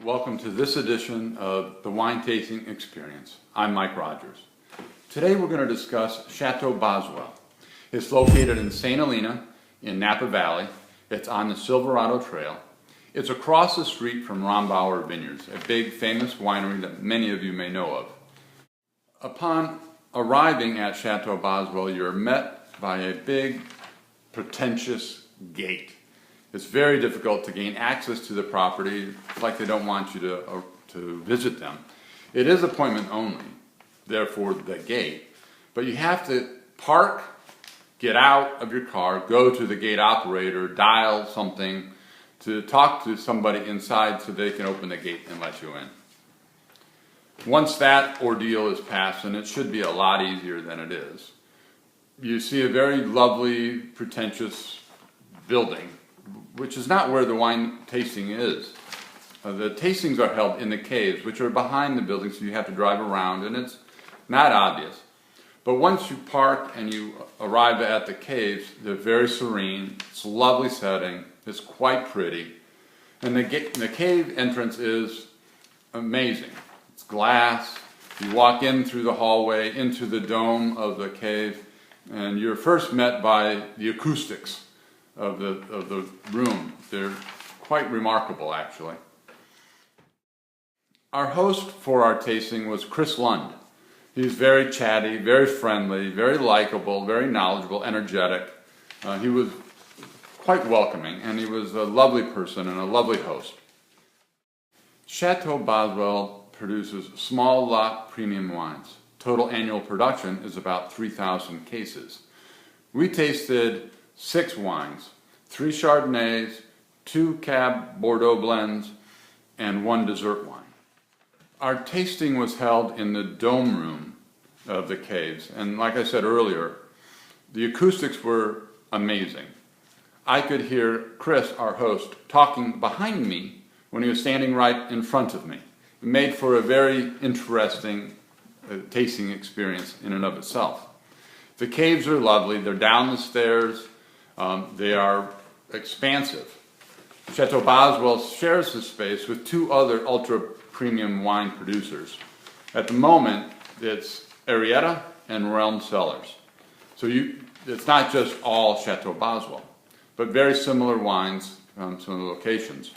Welcome to this edition of the Wine Tasting Experience. I'm Mike Rogers. Today we're going to discuss Chateau Boswell. It's located in St. Helena in Napa Valley. It's on the Silverado Trail. It's across the street from Rombauer Vineyards, a big famous winery that many of you may know of. Upon arriving at Chateau Boswell, you're met by a big, pretentious gate. It's very difficult to gain access to the property. It's like they don't want you to visit them. It is appointment only, therefore the gate. But you have to park, get out of your car, go to the gate operator, dial something to talk to somebody inside so they can open the gate and let you in. Once that ordeal is passed, and it should be a lot easier than it is, you see a very lovely, pretentious building, which is not where the wine tasting is. The tastings are held in the caves, which are behind the building, so you have to drive around, and it's not obvious. But once you park and you arrive at the caves, they're very serene. It's a lovely setting. It's quite pretty. And the cave entrance is amazing. It's glass. You walk in through the hallway into the dome of the cave, and you're first met by the acoustics of the room. They're quite remarkable, actually. Our host for our tasting was Chris Lund. He's very chatty, very friendly, very likable, very knowledgeable, energetic. He was quite welcoming, and he was a lovely person and a lovely host. Chateau Boswell produces small lot premium wines. Total annual production is about 3,000 cases. We tasted 6 wines, 3 Chardonnays, 2 Cab Bordeaux blends, and 1 dessert wine. Our tasting was held in the dome room of the caves, and like I said earlier, the acoustics were amazing. I could hear Chris, our host, talking behind me when he was standing right in front of me. It made for a very interesting tasting experience in and of itself. The caves are lovely. They're down the stairs. They are expansive. Chateau Boswell shares this space with 2 other ultra-premium wine producers. At the moment, it's Arietta and Realm Cellars. So it's not just all Chateau Boswell, but very similar wines from some of the locations.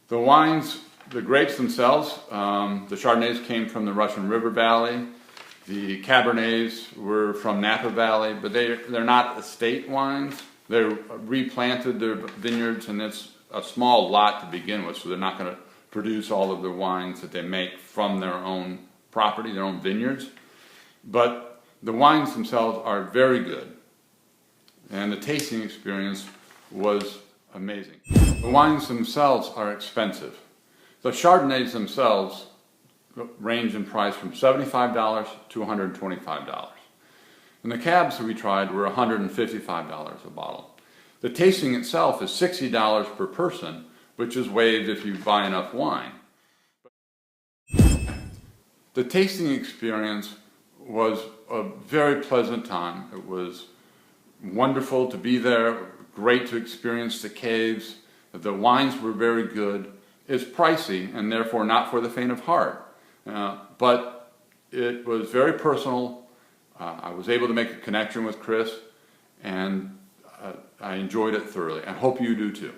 The wines, the grapes themselves, the Chardonnays came from the Russian River Valley. The Cabernets were from Napa Valley, but they're not estate wines. They're replanted their vineyards, and it's a small lot to begin with, so they're not going to produce all of the wines that they make from their own property, their own vineyards. But the wines themselves are very good, and the tasting experience was amazing. The wines themselves are expensive. The Chardonnays themselves range in price from $75 to $125. And the cabs that we tried were $155 a bottle. The tasting itself is $60 per person, which is waived if you buy enough wine. The tasting experience was a very pleasant time. It was wonderful to be there, great to experience the caves. The wines were very good. It's pricey and therefore not for the faint of heart. But it was very personal. I was able to make a connection with Chris, and I enjoyed it thoroughly. I hope you do too.